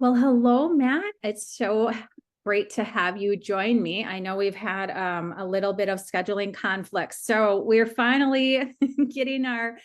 Well, hello, Matt. It's so great to have you join me. I know we've had a little bit of scheduling conflicts, so we're finally getting our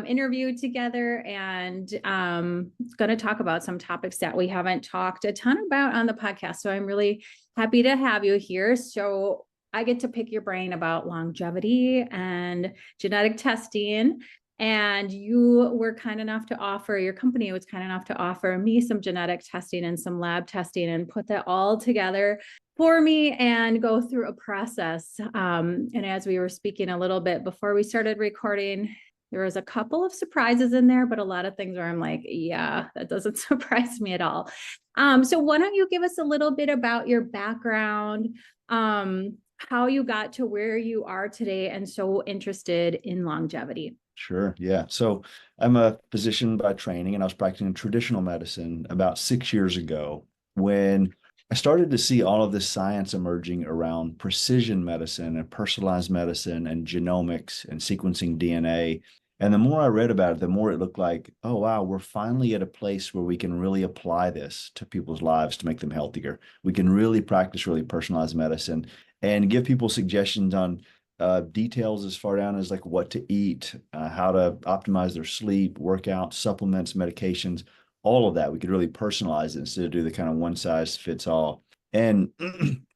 interview together, and going to talk about some topics that we haven't talked a ton about on the podcast. So I'm really happy to have you here. So I get to pick your brain about longevity and genetic testing. And you were kind enough to offer, your company was kind enough to offer me some genetic testing and some lab testing and put that all together for me and go through a process. And as we were speaking a little bit before we started recording, there was a couple of surprises in there, but a lot of things where I'm like, yeah, that doesn't surprise me at all. So why don't you give us a little bit about your background, how you got to where you are today and so interested in longevity? Sure. Yeah. So I'm a physician by training, and I was practicing traditional medicine about 6 years ago when I started to see all of this science emerging around precision medicine and personalized medicine and genomics and sequencing DNA. And the more I read about it, the more it looked like, oh, wow, we're finally at a place where we can really apply this to people's lives to make them healthier. We can really practice really personalized medicine and give people suggestions on details as far down as like what to eat, how to optimize their sleep, workout, supplements, medications, all of that. We could really personalize it instead of do the kind of one size fits all. And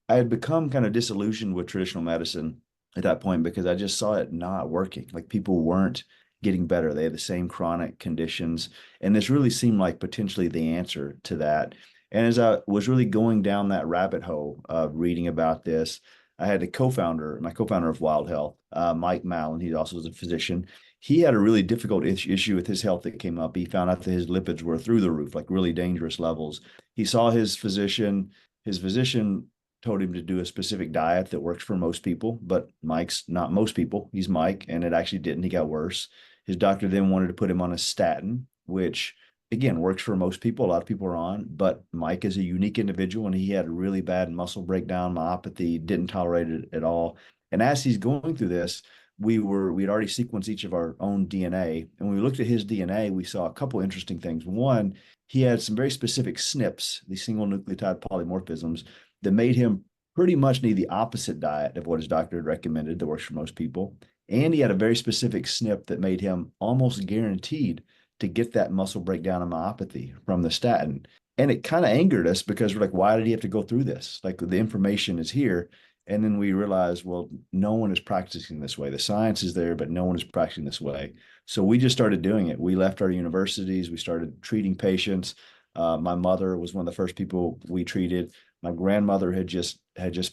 I had become kind of disillusioned with traditional medicine at that point because I just saw it not working. Like people weren't getting better. They had the same chronic conditions. And this really seemed like potentially the answer to that. And as I was really going down that rabbit hole of reading about this, I had my co-founder of Wild Health, Mike Mallon. He also was a physician. He had a really difficult issue with his health that came up. He found out that his lipids were through the roof, like really dangerous levels. He saw his physician. His physician told him to do a specific diet that works for most people, but Mike's not most people. He's Mike, and it actually didn't. He got worse. His doctor then wanted to put him on a statin, which again works for most people. A lot of people are on, but Mike is a unique individual and he had a really bad muscle breakdown, myopathy, didn't tolerate it at all. And as he's going through this, we'd already sequenced each of our own DNA. And when we looked at his DNA, we saw a couple interesting things. One, he had some very specific SNPs, these single nucleotide polymorphisms, that made him pretty much need the opposite diet of what his doctor had recommended that works for most people. And he had a very specific SNP that made him almost guaranteed to get that muscle breakdown and myopathy from the statin. And it kind of angered us because we're like, why did he have to go through this? Like the information is here. And then we realized, well, no one is practicing this way. The science is there, but no one is practicing this way. So we just started doing it. We left our universities. We started treating patients. My mother was one of the first people we treated. My grandmother had just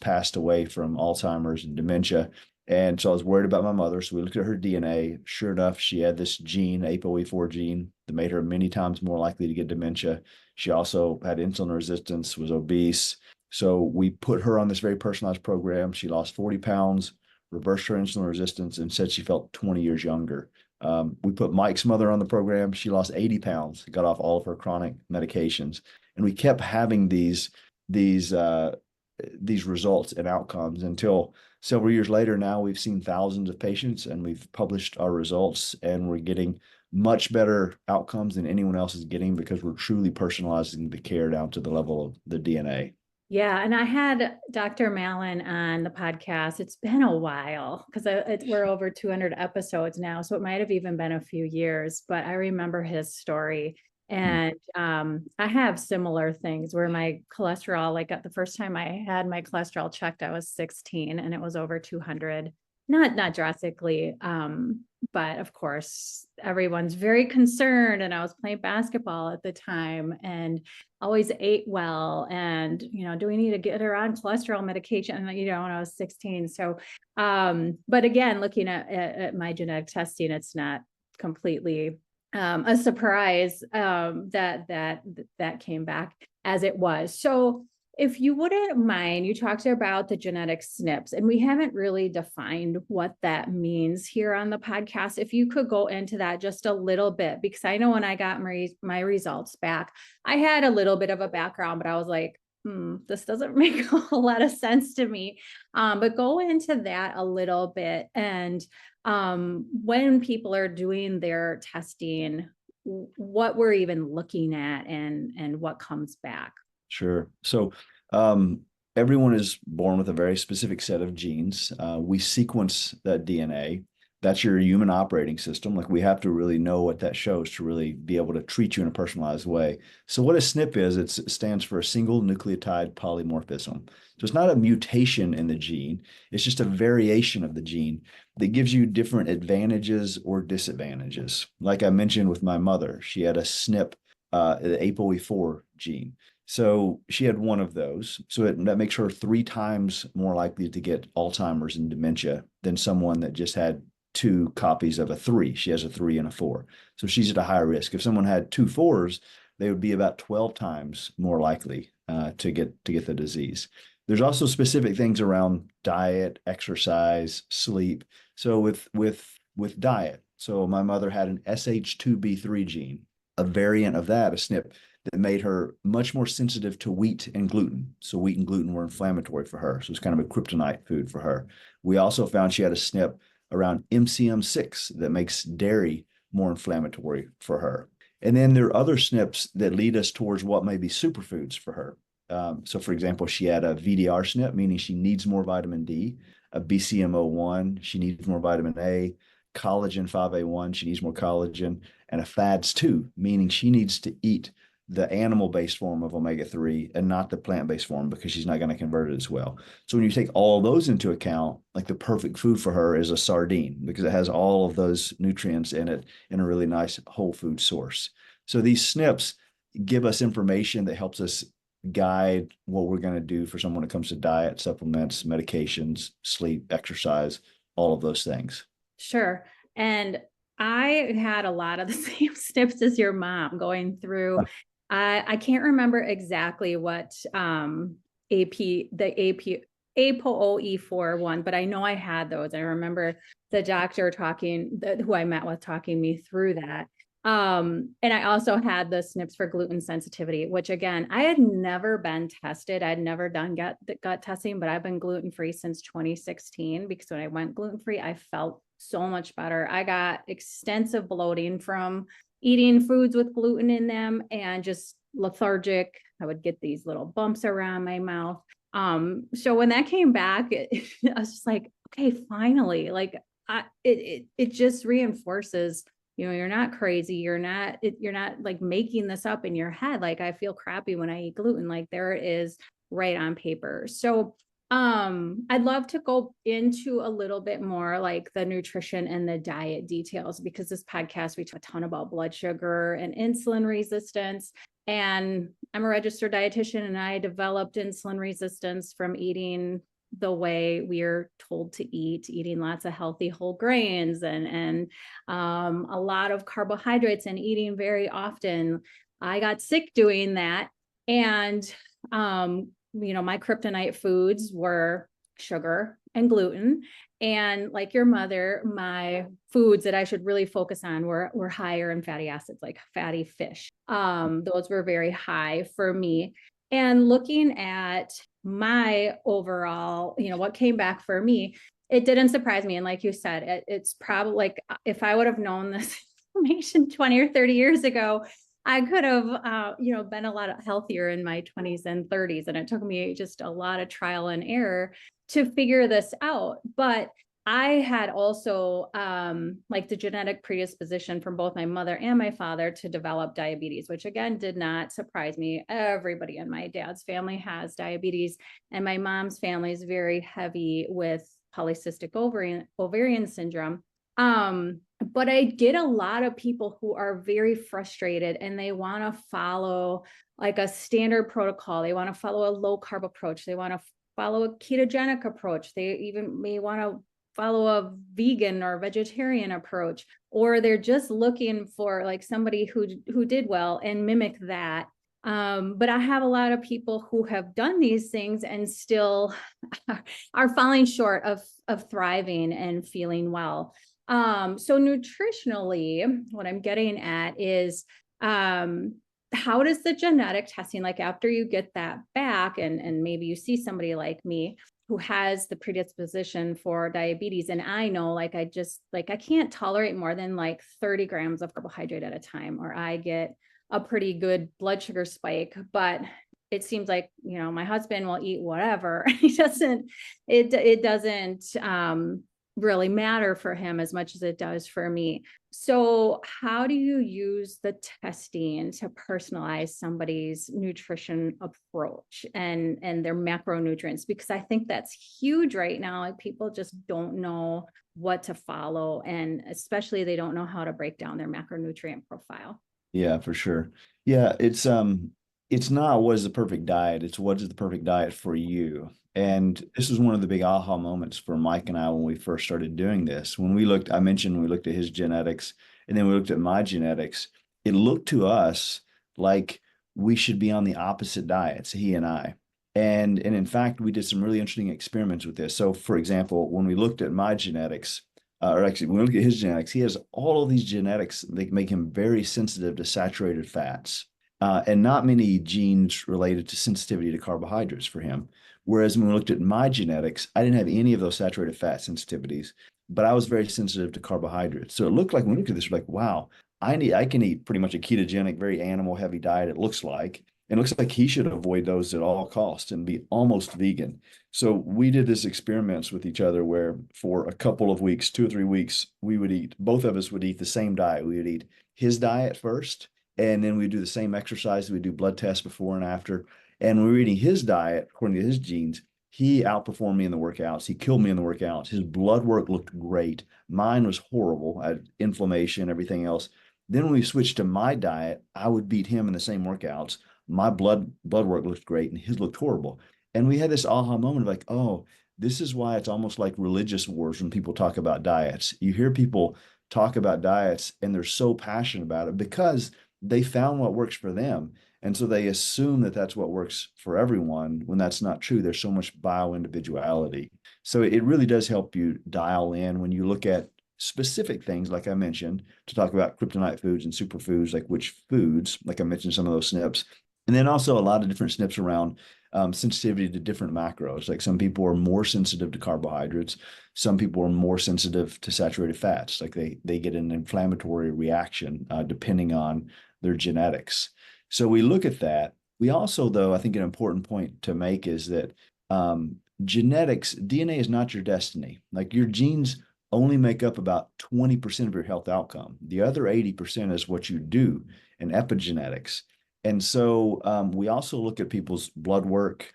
passed away from Alzheimer's and dementia. And so I was worried about my mother. So we looked at her DNA. Sure enough, she had this gene, ApoE4 gene, that made her many times more likely to get dementia. She also had insulin resistance, was obese. So we put her on this very personalized program. She lost 40 pounds, reversed her insulin resistance, and said she felt 20 years younger. We put Mike's mother on the program. She lost 80 pounds, got off all of her chronic medications. And we kept having these results and outcomes until several years later. Now we've seen thousands of patients and we've published our results, and we're getting much better outcomes than anyone else is getting because we're truly personalizing the care down to the level of the DNA. Yeah, and I had Dr. Mallon on the podcast. It's been a while because we're over 200 episodes now, so it might have even been a few years, but I remember his story. And I have similar things where my cholesterol, like at the first time I had my cholesterol checked, I was 16 and it was over 200. Not drastically, but of course, everyone's very concerned. And I was playing basketball at the time and always ate well. And, do we need to get her on cholesterol medication? And, when I was 16. So, but again, looking at my genetic testing, it's not completely a surprise that came back as it was. So if you wouldn't mind, you talked about the genetic SNPs, and we haven't really defined what that means here on the podcast. If you could go into that just a little bit, because I know when I got my results back, I had a little bit of a background, but I was like, this doesn't make a whole lot of sense to me. But go into that a little bit. And when people are doing their testing, what we're even looking at and what comes back. Sure. So, everyone is born with a very specific set of genes. We sequence that DNA. That's your human operating system. Like, we have to really know what that shows to really be able to treat you in a personalized way. So what a SNP is, it stands for a single nucleotide polymorphism. So it's not a mutation in the gene. It's just a variation of the gene that gives you different advantages or disadvantages. Like I mentioned with my mother, she had a SNP, the ApoE4 gene. So she had one of those. So that makes her 3 times more likely to get Alzheimer's and dementia than someone that just had 2 copies of a 3. She has a 3 and a 4. So she's at a higher risk. If someone had 2 4s, they would be about 12 times more likely to get the disease. There's also specific things around diet, exercise, sleep. So with diet, so my mother had an SH2B3 gene, a variant of that, a SNP that made her much more sensitive to wheat and gluten. So wheat and gluten were inflammatory for her. So it's kind of a kryptonite food for her. We also found she had a SNP around MCM6 that makes dairy more inflammatory for her. And then there are other SNPs that lead us towards what may be superfoods for her. So, for example, she had a VDR SNP, meaning she needs more vitamin D, a BCMO1, she needs more vitamin A, collagen 5A1, she needs more collagen, and a FADS2, meaning she needs to eat the animal-based form of omega-3 and not the plant-based form because she's not going to convert it as well. So when you take all those into account, like the perfect food for her is a sardine because it has all of those nutrients in it in a really nice whole food source. So these SNPs give us information that helps us guide what we're going to do for someone when it comes to diet, supplements, medications, sleep, exercise, all of those things. Sure. And I had a lot of the same SNPs as your mom going through. I can't remember exactly what the ApoE4 one, but I know I had those. I remember the doctor who I met with talking me through that. And I also had the SNPs for gluten sensitivity, which again, I had never been tested. I'd never done gut testing, but I've been gluten-free since 2016 because when I went gluten-free, I felt so much better. I got extensive bloating from eating foods with gluten in them and just lethargic. I would get these little bumps around my mouth. So when that came back, I was just like, okay, finally, like it just reinforces, you're not crazy. You're not like making this up in your head. Like I feel crappy when I eat gluten, like there it is right on paper. So I'd love to go into a little bit more like the nutrition and the diet details because this podcast, we talk a ton about blood sugar and insulin resistance. And I'm a registered dietitian and I developed insulin resistance from eating the way we're told to eat, eating lots of healthy whole grains and a lot of carbohydrates and eating very often. I got sick doing that. And my kryptonite foods were sugar and gluten. And like your mother, my foods that I should really focus on were higher in fatty acids, like fatty fish. Those were very high for me. And looking at my overall, what came back for me, it didn't surprise me. And like you said, it's probably like if I would have known this information 20 or 30 years ago, I could have, been a lot healthier in my 20s and 30s. And it took me just a lot of trial and error to figure this out. But I had also like the genetic predisposition from both my mother and my father to develop diabetes, which again did not surprise me. Everybody in my dad's family has diabetes, and my mom's family is very heavy with polycystic ovarian syndrome. But I get a lot of people who are very frustrated and they want to follow like a standard protocol. They want to follow a low carb approach. They want to follow a ketogenic approach. They even may want to follow a vegan or vegetarian approach, or they're just looking for like somebody who did well and mimic that. But I have a lot of people who have done these things and still are falling short of thriving and feeling well. So nutritionally, what I'm getting at is, how does the genetic testing, like after you get that back and maybe you see somebody like me, who has the predisposition for diabetes. And I know, like, I can't tolerate more than like 30 grams of carbohydrate at a time, or I get a pretty good blood sugar spike. But it seems like, my husband will eat whatever. It doesn't really matter for him as much as it does for me. So how do you use the testing to personalize somebody's nutrition approach and their macronutrients? Because I think that's huge right now. Like, people just don't know what to follow, and especially they don't know how to break down their macronutrient profile. Yeah, for sure. Yeah, it's not what is the perfect diet, it's what is the perfect diet for you. And this was one of the big aha moments for Mike and I when we first started doing this. When we looked, I mentioned we looked at his genetics and then we looked at my genetics. It looked to us like we should be on the opposite diets, he and I. And in fact, we did some really interesting experiments with this. So for example, when we looked at my genetics, or actually, when we look at his genetics, he has all of these genetics that make him very sensitive to saturated fats, and not many genes related to sensitivity to carbohydrates for him. Whereas when we looked at my genetics, I didn't have any of those saturated fat sensitivities, but I was very sensitive to carbohydrates. So it looked like when we looked at this, we're like, wow, I can eat pretty much a ketogenic, very animal heavy diet, it looks like. And it looks like he should avoid those at all costs and be almost vegan. So we did this experiments with each other where for a couple of weeks, 2 or 3 weeks, we would eat, both of us would eat the same diet. We would eat his diet first, and then we'd do the same exercise. We'd do blood tests before and after. And when we were eating his diet, according to his genes, he outperformed me in the workouts. He killed me in the workouts. His blood work looked great. Mine was horrible. I had inflammation, everything else. Then when we switched to my diet, I would beat him in the same workouts. My blood work looked great and his looked horrible. And we had this aha moment of like, oh, this is why it's almost like religious wars when people talk about diets. You hear people talk about diets and they're so passionate about it because they found what works for them. And so they assume that that's what works for everyone when that's not true. There's so much bio individuality. So it really does help you dial in when you look at specific things, like I mentioned, to talk about kryptonite foods and superfoods, like which foods, like I mentioned, some of those SNPs. And then also a lot of different SNPs around sensitivity to different macros. Like some people are more sensitive to carbohydrates. Some people are more sensitive to saturated fats. Like they get an inflammatory reaction depending on their genetics. So we look at that. We also, though, I think an important point to make is that genetics, DNA is not your destiny. Like your genes only make up about 20% of your health outcome. The other 80% is what you do in epigenetics. And so we also look at people's blood work,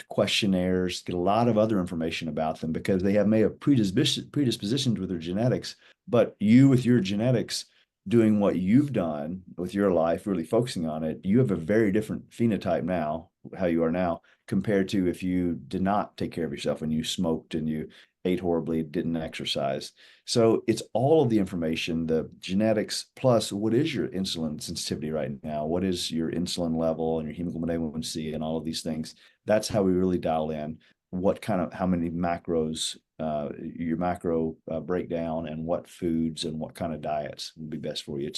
questionnaires, get a lot of other information about them because they may have predispositions with their genetics, but you with your genetics doing what you've done with your life, really focusing on it, you have a very different phenotype now, how you are now, compared to if you did not take care of yourself and you smoked and you ate horribly, didn't exercise. So it's all of the information, the genetics, plus what is your insulin sensitivity right now? What is your insulin level and your hemoglobin A1C and all of these things? That's how we really dial in how many macros, your macro breakdown and what foods and what kind of diets would be best for you.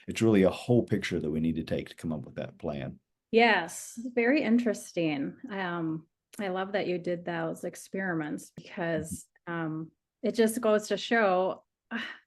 It's really a whole picture that we need to take to come up with that plan. Yes, very interesting. I love that you did those experiments because it just goes to show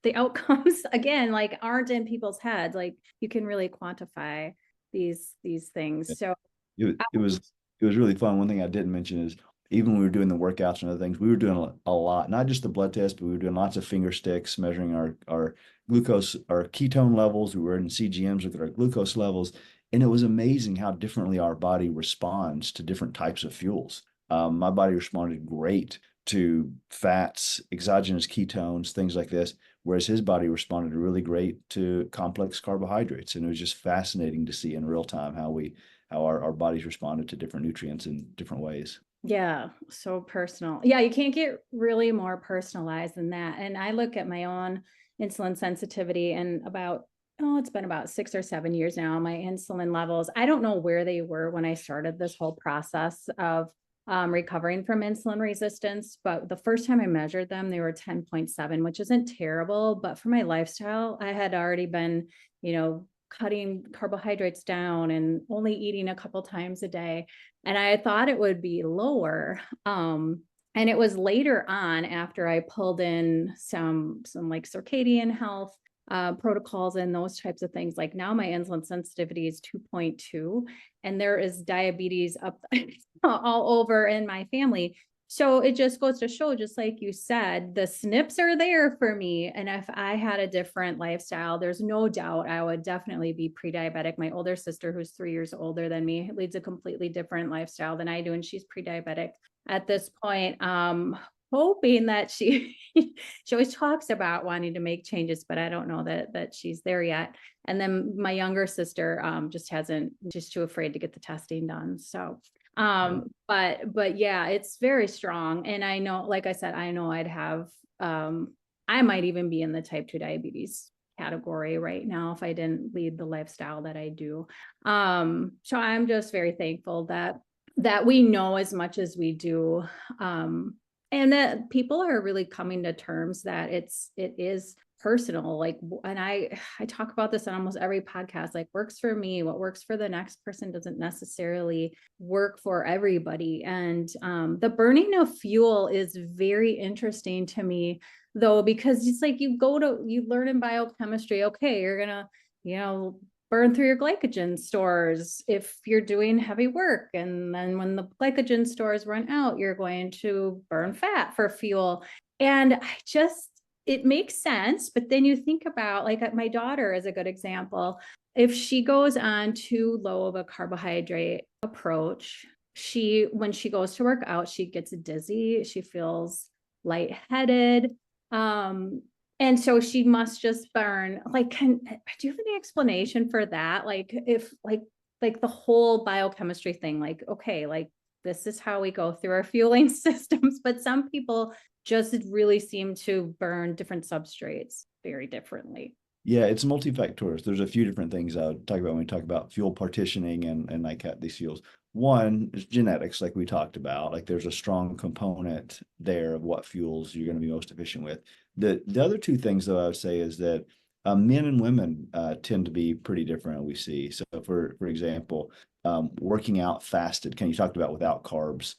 the outcomes again, like aren't in people's heads. Like you can really quantify these things. So It was really fun. One thing I didn't mention is even when we were doing the workouts and other things, we were doing a lot, not just the blood test, but we were doing lots of finger sticks, measuring our glucose, our ketone levels. We were in CGMs, look at our glucose levels. And it was amazing how differently our body responds to different types of fuels. My body responded great to fats, exogenous ketones, things like this, whereas his body responded really great to complex carbohydrates. And it was just fascinating to see in real time how our bodies responded to different nutrients in different ways. yeah, so personal. Yeah, you can't get really more personalized than that. And I look at my own insulin sensitivity and it's been about 6 or 7 years now, my insulin levels. I don't know where they were when I started this whole process of recovering from insulin resistance, but the first time I measured them, they were 10.7, which isn't terrible. But for my lifestyle, I had already been, cutting carbohydrates down and only eating a couple times a day. And I thought it would be lower. And it was later on, after I pulled in some like circadian health protocols and those types of things. Like now my insulin sensitivity is 2.2, and there is diabetes up all over in my family. So it just goes to show, just like you said, the SNPs are there for me. And if I had a different lifestyle, there's no doubt I would definitely be pre-diabetic. My older sister, who's 3 years older than me, leads a completely different lifestyle than I do, and she's pre-diabetic at this point. Hoping that she always talks about wanting to make changes, but I don't know that she's there yet. And then my younger sister just hasn't, just too afraid to get the testing done. So but yeah, it's very strong. And I know, like I said, I know I'd have I might even be in the type 2 diabetes category right now if I didn't lead the lifestyle that I do. So I'm just very thankful that we know as much as we do, and that people are really coming to terms that it is personal. Like, and I talk about this on almost every podcast, like works for me, what works for the next person doesn't necessarily work for everybody. And the burning of fuel is very interesting to me, though, because it's like you learn in biochemistry, okay, you're gonna, burn through your glycogen stores if you're doing heavy work. And then when the glycogen stores run out, you're going to burn fat for fuel. And it makes sense. But then you think about, like, my daughter is a good example. If she goes on too low of a carbohydrate approach, when she goes to work out, she gets dizzy, she feels lightheaded. And so she must just burn. Like, do you have any explanation for that? Like, if like the whole biochemistry thing, like, okay, like this is how we go through our fueling systems, but some people just really seem to burn different substrates very differently. Yeah, it's multifactorial. There's a few different things I would talk about when we talk about fuel partitioning and like these fuels. One is genetics, like we talked about. Like there's a strong component there of what fuels you're going to be most efficient with. The other two things, though, I would say is that men and women tend to be pretty different. We see. So, for example, working out fasted, you talked about without carbs.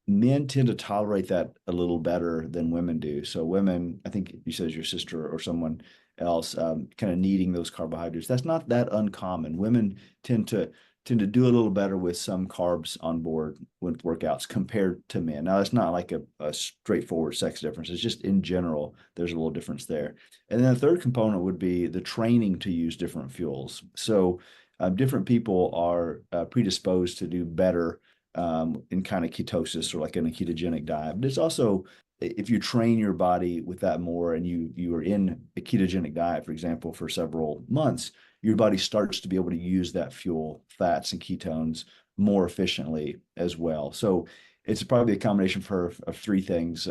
Men tend to tolerate that a little better than women do. So, women, I think you said your sister or someone else, kind of needing those carbohydrates. That's not that uncommon. Women tend to do a little better with some carbs on board with workouts compared to men. Now, it's not like a straightforward sex difference. It's just in general, there's a little difference there. And then the third component would be the training to use different fuels. So different people are predisposed to do better in kind of ketosis or like in a ketogenic diet. But it's also, if you train your body with that more and you are in a ketogenic diet, for example, for several months, your body starts to be able to use that fuel, fats and ketones more efficiently as well. So it's probably a combination for of three things: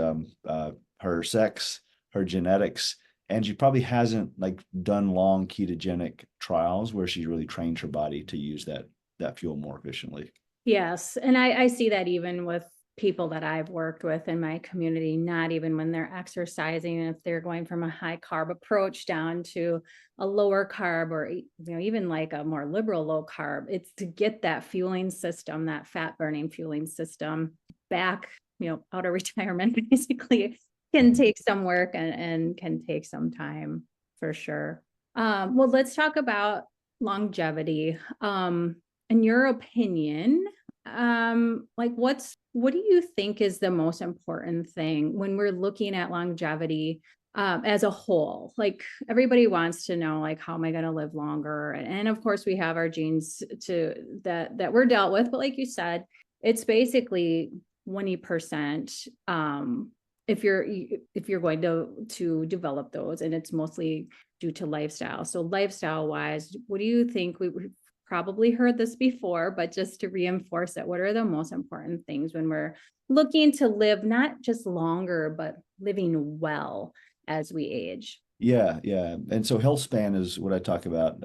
her sex, her genetics, and she probably hasn't like done long ketogenic trials where she really trained her body to use that fuel more efficiently. Yes. And I see that even with people that I've worked with in my community, not even when they're exercising, if they're going from a high carb approach down to a lower carb, or even like a more liberal low carb, it's to get that fueling system, that fat burning fueling system back, out of retirement, basically, can take some work and can take some time for sure. Well, let's talk about longevity. In your opinion, like what do you think is the most important thing when we're looking at longevity as a whole? Like, everybody wants to know, like, how am I going to live longer? And of course we have our genes that we're dealt with, but like you said, it's basically 20% if you're going to develop those, and it's mostly due to lifestyle. So lifestyle wise, what do you think? We've probably heard this before, but just to reinforce it, what are the most important things when we're looking to live not just longer, but living well as we age? Yeah, yeah. And so health span is what I talk about,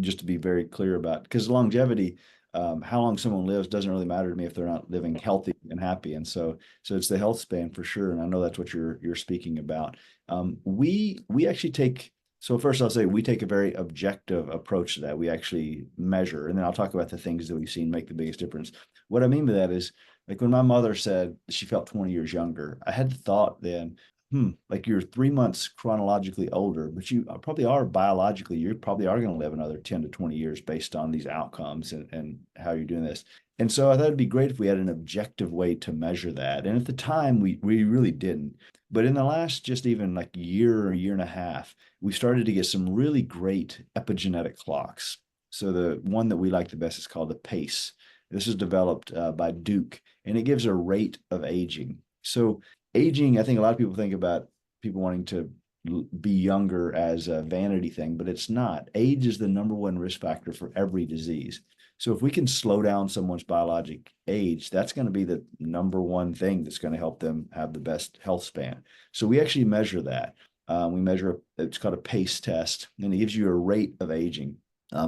just to be very clear about, because longevity, how long someone lives doesn't really matter to me if they're not living healthy and happy. And so it's the health span for sure. And I know that's what you're speaking about. We actually take So first I'll say we take a very objective approach to that. We actually measure, and then I'll talk about the things that we've seen make the biggest difference. What I mean by that is, like when my mother said she felt 20 years younger, I had the thought then, like you're 3 months chronologically older, but you probably are biologically, you probably are going to live another 10 to 20 years based on these outcomes and how you're doing this. And so I thought it'd be great if we had an objective way to measure that. And at the time, we really didn't. But in the last just even like year or year and a half, we started to get some really great epigenetic clocks. So the one that we like the best is called the PACE. This is developed by Duke, and it gives a rate of aging. So aging, I think a lot of people think about people wanting to be younger as a vanity thing, but it's not. Age is the number one risk factor for every disease. So if we can slow down someone's biologic age, that's going to be the number one thing that's going to help them have the best health span. So we actually measure that. We measure, it's called a PACE test, and it gives you a rate of aging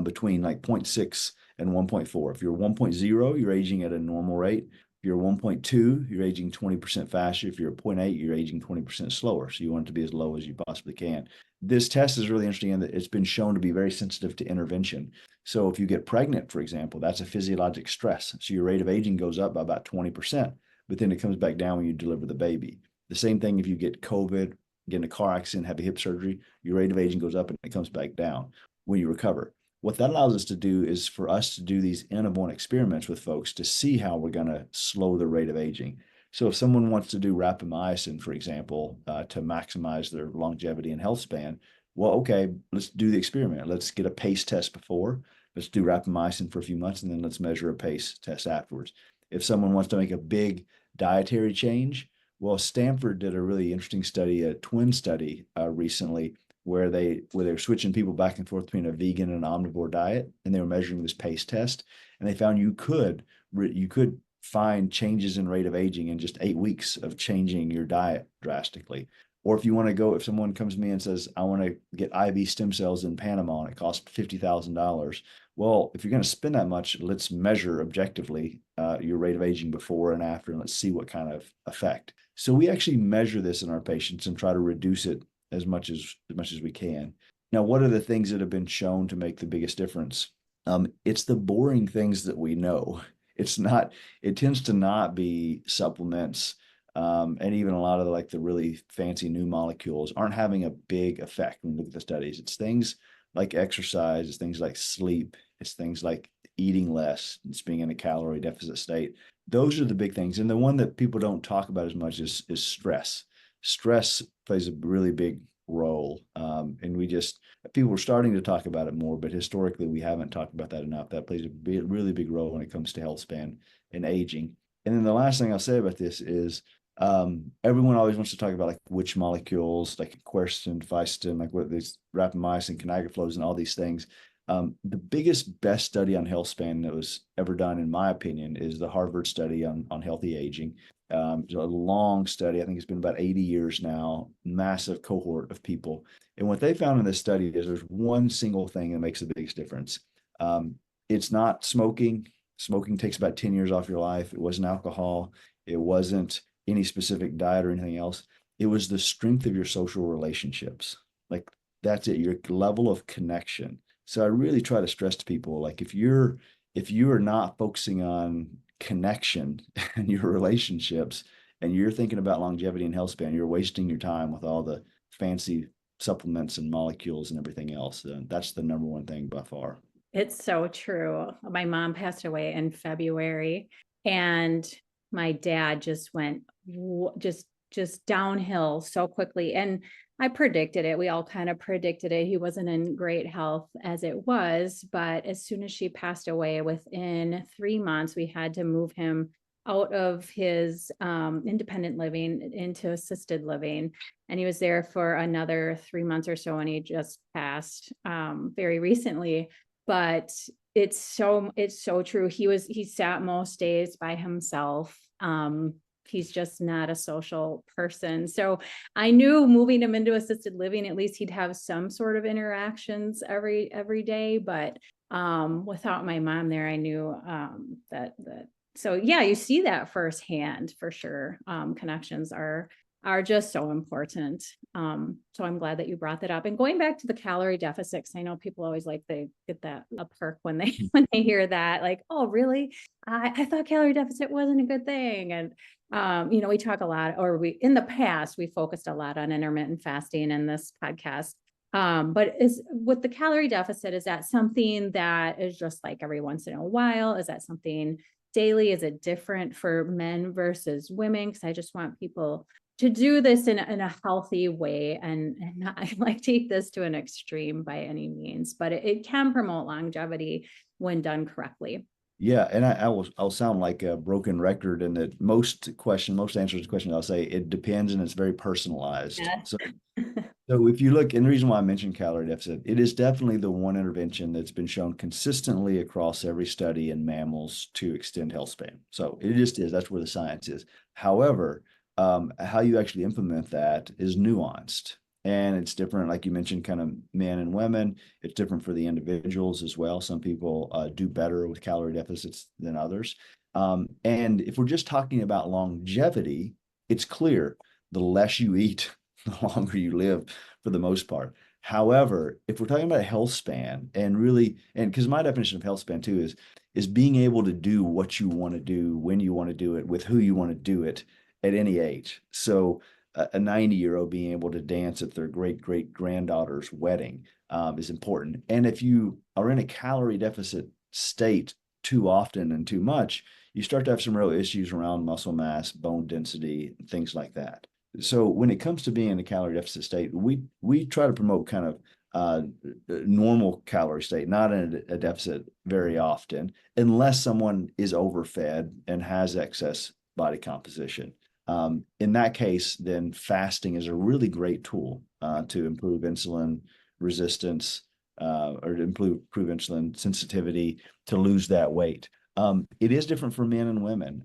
between like 0.6 and 1.4. If you're 1.0, you're aging at a normal rate. If you're 1.2, you're aging 20% faster. If you're at 0.8, you're aging 20% slower. So you want it to be as low as you possibly can. This test is really interesting in that it's been shown to be very sensitive to intervention. So if you get pregnant, for example, that's a physiologic stress. So your rate of aging goes up by about 20%, but then it comes back down when you deliver the baby. The same thing if you get COVID, get in a car accident, have a hip surgery, your rate of aging goes up and it comes back down when you recover. What that allows us to do is for us to do these N of 1 experiments with folks to see how we're going to slow the rate of aging. So if someone wants to do rapamycin, for example, to maximize their longevity and health span, well, okay, let's do the experiment. Let's get a PACE test before. Let's do rapamycin for a few months, and then let's measure a PACE test afterwards. If someone wants to make a big dietary change, well, Stanford did a really interesting study, a twin study recently, where they were switching people back and forth between a vegan and an omnivore diet, and they were measuring this PACE test, and they found you could find changes in rate of aging in just 8 weeks of changing your diet drastically. Or if you want to go, if someone comes to me and says, I want to get IV stem cells in Panama and it costs $50,000. Well, if you're going to spend that much, let's measure objectively your rate of aging before and after, and let's see what kind of effect. So we actually measure this in our patients and try to reduce it as much as we can. Now, what are the things that have been shown to make the biggest difference? It's the boring things that we know. It tends to not be supplements. And even a lot of the really fancy new molecules aren't having a big effect when you look at the studies. It's things like exercise, it's things like sleep, it's things like eating less, it's being in a calorie deficit state. Those are the big things. And the one that people don't talk about as much is stress. Stress plays a really big role. And people are starting to talk about it more, but historically we haven't talked about that enough. That plays a really big role when it comes to health span and aging. And then the last thing I'll say about this is everyone always wants to talk about like which molecules, like quercetin, fisetin, like what these rapamycin, canagliflozin, and all these things. The biggest, best study on health span that was ever done, in my opinion, is the Harvard study on healthy aging. It's a long study. I think it's been about 80 years now, massive cohort of people. And what they found in this study is there's one single thing that makes the biggest difference. It's not smoking. Smoking takes about 10 years off your life. It wasn't alcohol. It wasn't any specific diet or anything else. It was the strength of your social relationships. Like that's it, your level of connection. So I really try to stress to people, like if you are not focusing on connection and your relationships and you're thinking about longevity and health span, you're wasting your time with all the fancy supplements and molecules and everything else. That's the number one thing by far. It's so true. My mom passed away in February, and my dad just went just downhill so quickly. And I predicted it. We all kind of predicted it. He wasn't in great health as it was, but as soon as she passed away, within 3 months, we had to move him out of his independent living into assisted living. And he was there for another 3 months or so, and he just passed very recently. But it's so true. He sat most days by himself. He's just not a social person. So I knew moving him into assisted living, at least he'd have some sort of interactions every day. But without my mom there, I knew that. So yeah, you see that firsthand for sure. Connections are just so important. So I'm glad that you brought that up. And going back to the calorie deficits, I know people always like they get that a perk when they hear that, like, oh, really? I thought calorie deficit wasn't a good thing. And we talk a lot, or in the past, we focused a lot on intermittent fasting in this podcast. But is with the calorie deficit, is that something that is just like every once in a while? Is that something daily? Is it different for men versus women? Because I just want people to do this in a healthy way and not like take this to an extreme by any means, but it can promote longevity when done correctly. Yeah, and I'll sound like a broken record in that most answers to questions I'll say it depends and it's very personalized. Yes. So if you look, and the reason why I mentioned calorie deficit, it is definitely the one intervention that's been shown consistently across every study in mammals to extend health span. So it just is. That's where the science is. However, how you actually implement that is nuanced. And it's different, like you mentioned, kind of men and women. It's different for the individuals as well. Some people do better with calorie deficits than others. And if we're just talking about longevity, it's clear the less you eat, the longer you live for the most part. However, if we're talking about health span and really, and because my definition of health span too is being able to do what you want to do, when you want to do it, with who you want to do it at any age. So a 90-year-old being able to dance at their great granddaughter's wedding is important. And if you are in a calorie deficit state too often and too much, you start to have some real issues around muscle mass, bone density, things like that. So when it comes to being in a calorie deficit state, we try to promote kind of normal calorie state, not in a deficit very often, unless someone is overfed and has excess body composition. In that case, then fasting is a really great tool to improve insulin resistance or to improve insulin sensitivity to lose that weight. It is different for men and women.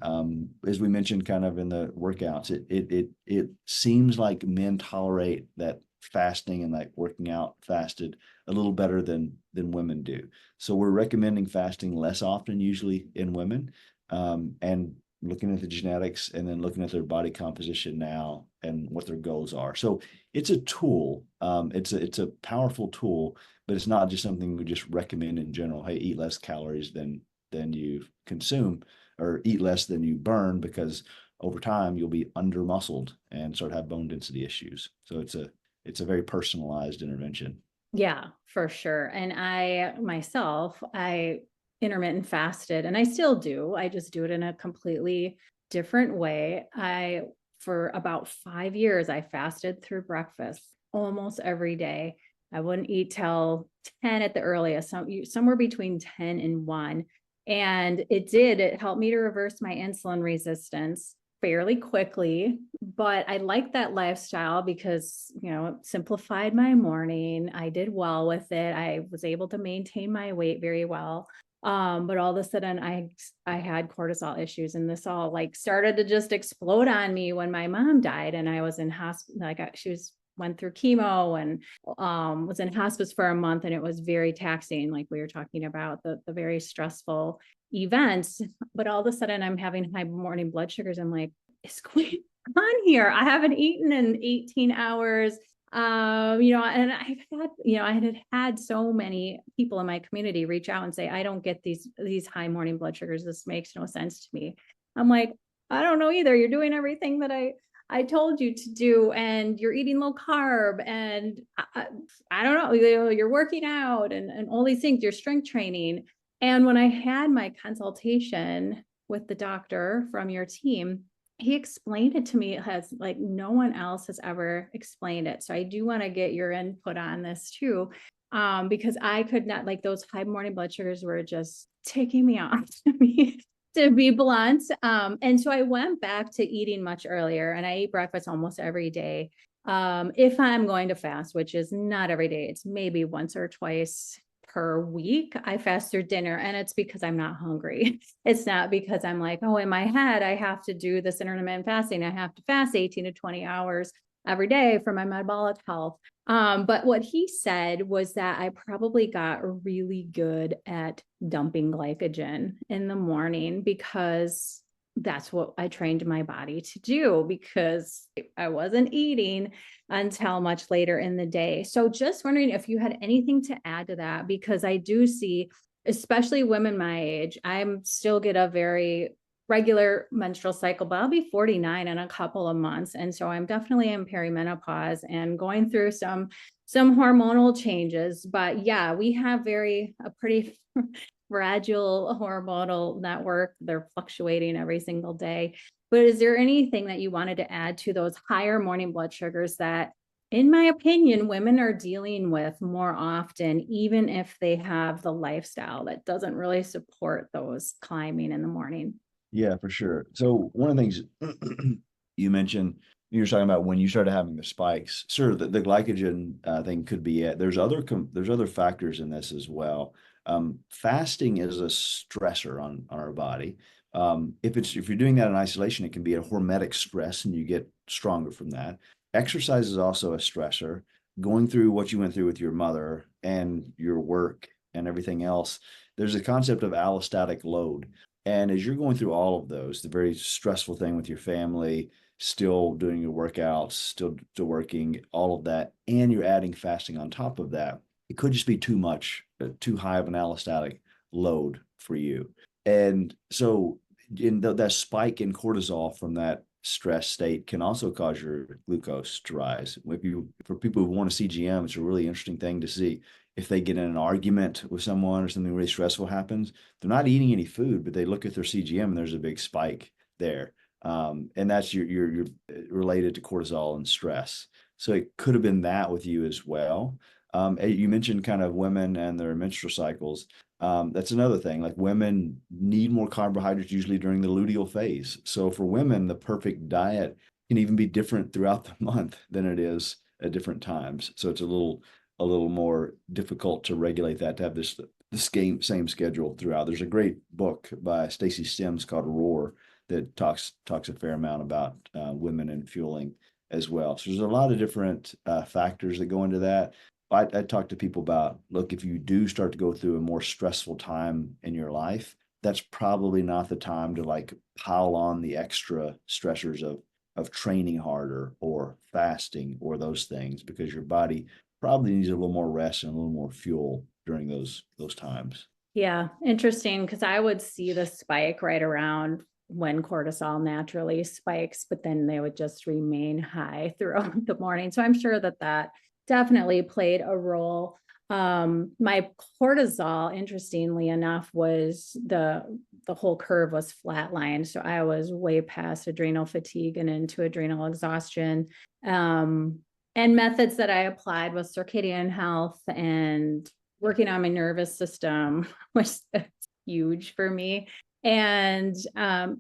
As we mentioned kind of in the workouts, it seems like men tolerate that fasting and like working out fasted a little better than women do. So we're recommending fasting less often, usually in women, and looking at the genetics and then looking at their body composition now and what their goals are. So it's a tool. It's a powerful tool, but it's not just something we just recommend in general. Hey, eat less calories than you consume, or eat less than you burn, because over time you'll be under muscled and start to have bone density issues. So it's a very personalized intervention. Yeah, for sure. And I intermittent fasted, and I still do. I just do it in a completely different way. For about 5 years, I fasted through breakfast almost every day. I wouldn't eat till 10 at the earliest, somewhere between 10 and 1. And it helped me to reverse my insulin resistance fairly quickly. But I liked that lifestyle because, it simplified my morning. I did well with it. I was able to maintain my weight very well. But all of a sudden I had cortisol issues, and this all like started to just explode on me when my mom died, and I was in hospital. Went through chemo and was in hospice for a month, and it was very taxing, like we were talking about, the very stressful events. But all of a sudden I'm having high morning blood sugars. I'm like, what's going on here? I haven't eaten in 18 hours. And I had so many people in my community reach out and say, I don't get these high morning blood sugars. This makes no sense to me. I'm like, I don't know either. You're doing everything that I told you to do, and you're eating low carb, and I don't know, you're working out and all these things, you're strength training. And when I had my consultation with the doctor from your team, he explained it to me as like no one else has ever explained it. So I do want to get your input on this too, because I could not, like, those high morning blood sugars were just taking me off to be blunt. And so I went back to eating much earlier, and I eat breakfast almost every day. If I'm going to fast, which is not every day, it's maybe once or twice per week, I fast through dinner, and it's because I'm not hungry. It's not because I'm like, oh, in my head, I have to do this intermittent fasting. I have to fast 18 to 20 hours every day for my metabolic health. But what he said was that I probably got really good at dumping glycogen in the morning, because that's what I trained my body to do, because I wasn't eating until much later in the day. So just wondering if you had anything to add to that, because I do see, especially women my age, I'm still get a very regular menstrual cycle, but I'll be 49 in a couple of months. And so I'm definitely in perimenopause and going through some hormonal changes. But yeah, we have a pretty fragile hormonal network. They're fluctuating every single day. But is there anything that you wanted to add to those higher morning blood sugars that, in my opinion, women are dealing with more often, even if they have the lifestyle that doesn't really support those climbing in the morning? Yeah, for sure. So one of the things you mentioned, you were talking about when you started having the spikes. Sure, the glycogen thing could be it. There's other factors in this as well. Fasting is a stressor on our body. If you're doing that in isolation, it can be a hormetic stress, and you get stronger from that. Exercise is also a stressor. Going through what you went through with your mother and your work and everything else, there's a concept of allostatic load. And as you're going through all of those, the very stressful thing with your family, still doing your workouts, still working, all of that, and you're adding fasting on top of that, it could just be too much, too high of an allostatic load for you. And so that spike in cortisol from that stress state can also cause your glucose to rise. For people who want a CGM, it's a really interesting thing to see. If they get in an argument with someone or something really stressful happens, they're not eating any food, but they look at their CGM and there's a big spike there. And that's you're related to cortisol and stress. So it could have been that with you as well. You mentioned kind of women and their menstrual cycles. That's another thing. Like, women need more carbohydrates usually during the luteal phase. So for women, the perfect diet can even be different throughout the month than it is at different times. So it's a little more difficult to regulate that, to have the same schedule throughout. There's a great book by Stacy Sims called Roar that talks a fair amount about women and fueling as well. So there's a lot of different factors that go into that. I talk to people about, look, if you do start to go through a more stressful time in your life, that's probably not the time to like pile on the extra stressors of training harder or fasting or those things, because your body probably needs a little more rest and a little more fuel during those times. Yeah, interesting, because I would see the spike right around when cortisol naturally spikes, but then they would just remain high throughout the morning. So I'm sure that definitely played a role. My cortisol, interestingly enough, was the whole curve was flatlined. So I was way past adrenal fatigue and into adrenal exhaustion. And methods that I applied was circadian health and working on my nervous system, which is huge for me. And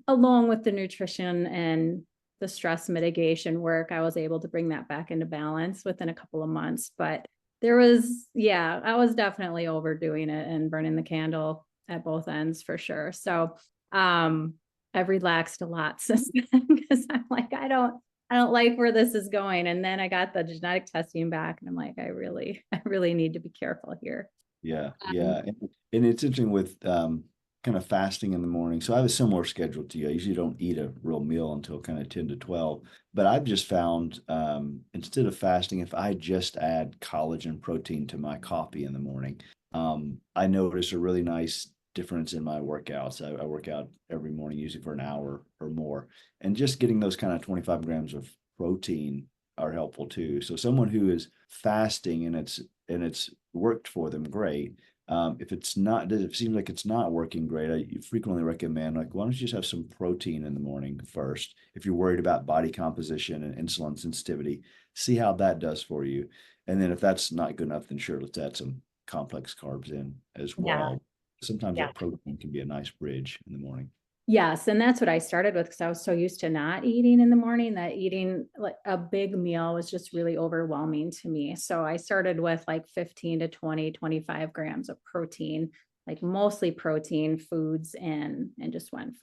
along with the nutrition and the stress mitigation work, I was able to bring that back into balance within a couple of months. But I was definitely overdoing it and burning the candle at both ends for sure. So I've relaxed a lot since then, because I'm like, I don't like where this is going. And then I got the genetic testing back, and I'm like, I really need to be careful here. Yeah, yeah. And it's interesting with kind of fasting in the morning. So I have a similar schedule to you. I usually don't eat a real meal until kind of 10 to 12. But I've just found instead of fasting, if I just add collagen protein to my coffee in the morning, I notice a really nice difference in my workouts. I work out every morning, usually for an hour or more. And just getting those kind of 25 grams of protein are helpful too. So someone who is fasting and it's worked for them, great. If it seems like it's not working great, I frequently recommend, like, why don't you just have some protein in the morning first? If you're worried about body composition and insulin sensitivity, see how that does for you. And then if that's not good enough, then sure, let's add some complex carbs in as Yeah. well. Sometimes Yeah. that protein can be a nice bridge in the morning. Yes. And that's what I started with, because I was so used to not eating in the morning that eating like a big meal was just really overwhelming to me. So I started with like 15 to 20, 25 grams of protein, like mostly protein foods, and just went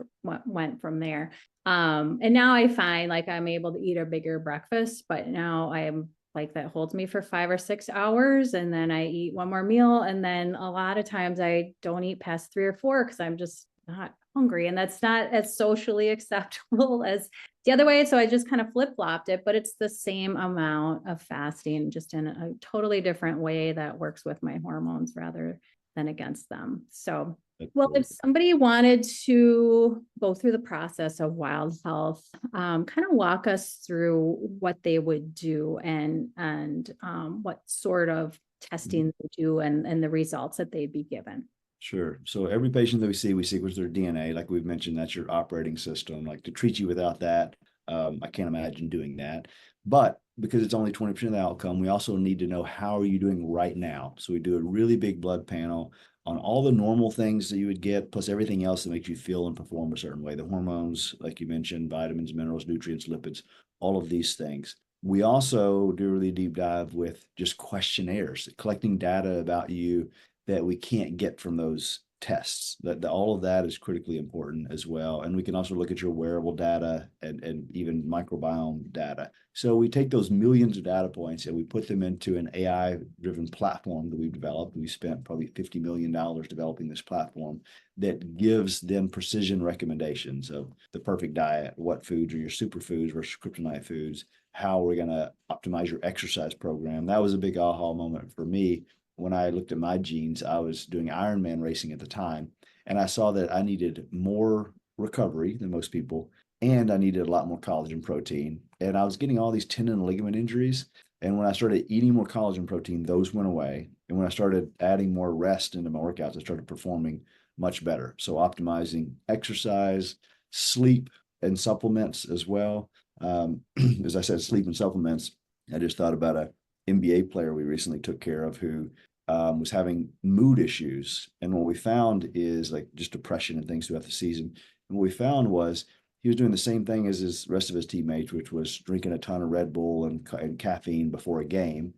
from there. And now I find like I'm able to eat a bigger breakfast, but now I'm like, that holds me for 5 or 6 hours. And then I eat one more meal. And then a lot of times I don't eat past 3 or 4, because I'm just not hungry. And that's not as socially acceptable as the other way. So I just kind of flip-flopped it, but it's the same amount of fasting, just in a totally different way that works with my hormones rather than against them. So, well, if somebody wanted to go through the process of Wild Health, kind of walk us through what they would do and what sort of testing they do and the results that they'd be given. Sure. So every patient that we sequence their DNA. Like we've mentioned, that's your operating system. Like to treat you without that, I can't imagine doing that. But because it's only 20% of the outcome, we also need to know how are you doing right now. So we do a really big blood panel on all the normal things that you would get, plus everything else that makes you feel and perform a certain way. The hormones, like you mentioned, vitamins, minerals, nutrients, lipids, all of these things. We also do a really deep dive with just questionnaires, collecting data about you that we can't get from those tests. That all of that is critically important as well. And we can also look at your wearable data and even microbiome data. So we take those millions of data points and we put them into an AI-driven platform that we've developed. We spent probably $50 million developing this platform that gives them precision recommendations of the perfect diet, what foods are your superfoods versus kryptonite foods, how we're going to optimize your exercise program. That was a big aha moment for me. When I looked at my genes, I was doing Ironman racing at the time, and I saw that I needed more recovery than most people, and I needed a lot more collagen protein. And I was getting all these tendon and ligament injuries. And when I started eating more collagen protein, those went away. And when I started adding more rest into my workouts, I started performing much better. So optimizing exercise, sleep, and supplements as well. As I said, sleep and supplements. I just thought about a NBA player we recently took care of who was having mood issues. And what we found is like just depression and things throughout the season. And what we found was he was doing the same thing as his rest of his teammates, which was drinking a ton of Red Bull and caffeine before a game,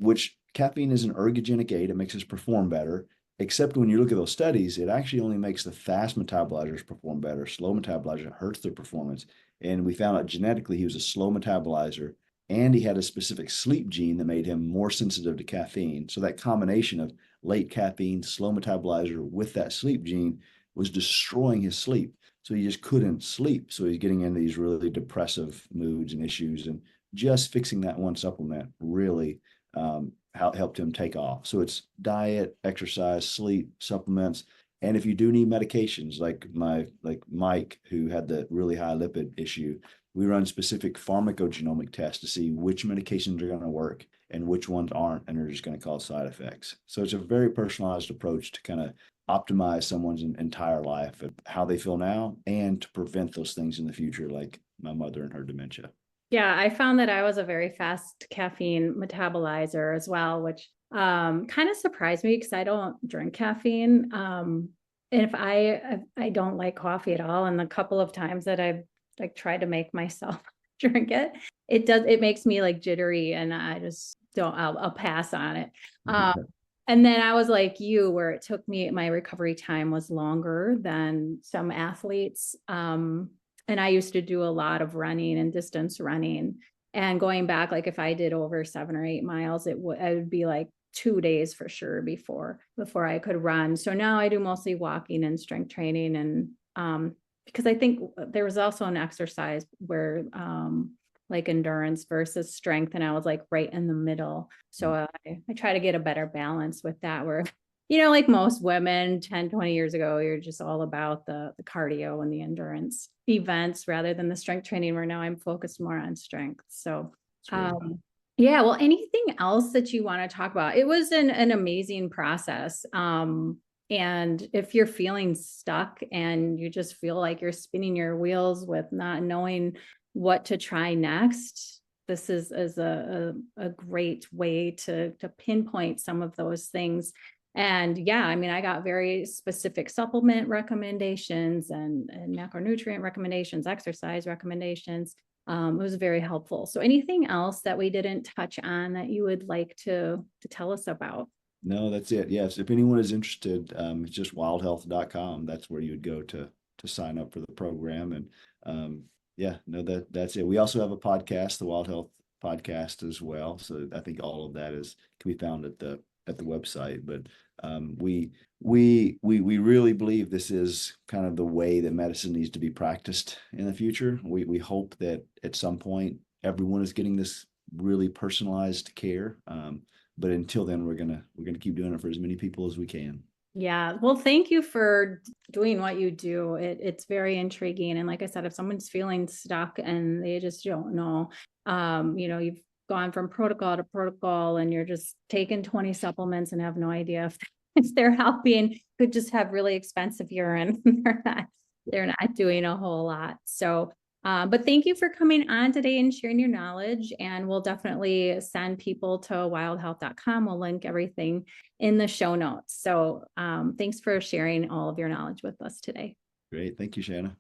which caffeine is an ergogenic aid. It makes us perform better. Except when you look at those studies, it actually only makes the fast metabolizers perform better. Slow metabolizer hurts their performance. And we found out genetically he was a slow metabolizer, and he had a specific sleep gene that made him more sensitive to caffeine. So that combination of late caffeine, slow metabolizer with that sleep gene was destroying his sleep. So he just couldn't sleep. So he's getting into these really depressive moods and issues. And just fixing that one supplement really helped him take off. So it's diet, exercise, sleep, supplements. And if you do need medications, like Mike, who had the really high lipid issue, we run specific pharmacogenomic tests to see which medications are going to work and which ones aren't and are just going to cause side effects. So it's a very personalized approach to kind of optimize someone's entire life and how they feel now and to prevent those things in the future, like my mother and her dementia. Yeah, I found that I was a very fast caffeine metabolizer as well, which kind of surprised me because I don't drink caffeine. And if I don't like coffee at all, and the couple of times that I've like tried to make myself drink it, it makes me like jittery, and I just don't. I'll pass on it. And then I was like you, where it took me, my recovery time was longer than some athletes. And I used to do a lot of running and distance running, and going back, like if I did over 7 or 8 miles, it would be like 2 days for sure before I could run. So now I do mostly walking and strength training. And because I think there was also an exercise where like endurance versus strength, and I was like right in the middle. So I try to get a better balance with that, where like most women 10, 20 years ago, you're just all about the cardio and the endurance events rather than the strength training, where now I'm focused more on strength. So, yeah, well, anything else that you want to talk about? It was an amazing process. And if you're feeling stuck and you just feel like you're spinning your wheels with not knowing what to try next, this is a great way to pinpoint some of those things. And yeah, I mean, I got very specific supplement recommendations and macronutrient recommendations, exercise recommendations. It was very helpful. So anything else that we didn't touch on that you would like to tell us about? No, that's it. Yes. If anyone is interested, it's just wildhealth.com. That's where you would go to sign up for the program. And yeah, no, that's it. We also have a podcast, the Wild Health podcast as well. So I think all of that can be found at the at the website. But we really believe this is kind of the way that medicine needs to be practiced in the future. We hope that at some point everyone is getting this really personalized care. But until then, we're gonna keep doing it for as many people as we can. Yeah. Well, thank you for doing what you do. It's very intriguing. And like I said, if someone's feeling stuck and they just don't know, you've gone from protocol to protocol and you're just taking 20 supplements and have no idea if they're helping, could just have really expensive urine. They're not doing a whole lot. So but thank you for coming on today and sharing your knowledge. And we'll definitely send people to wildhealth.com. We'll link everything in the show notes. So thanks for sharing all of your knowledge with us today. Great. Thank you, Shanna.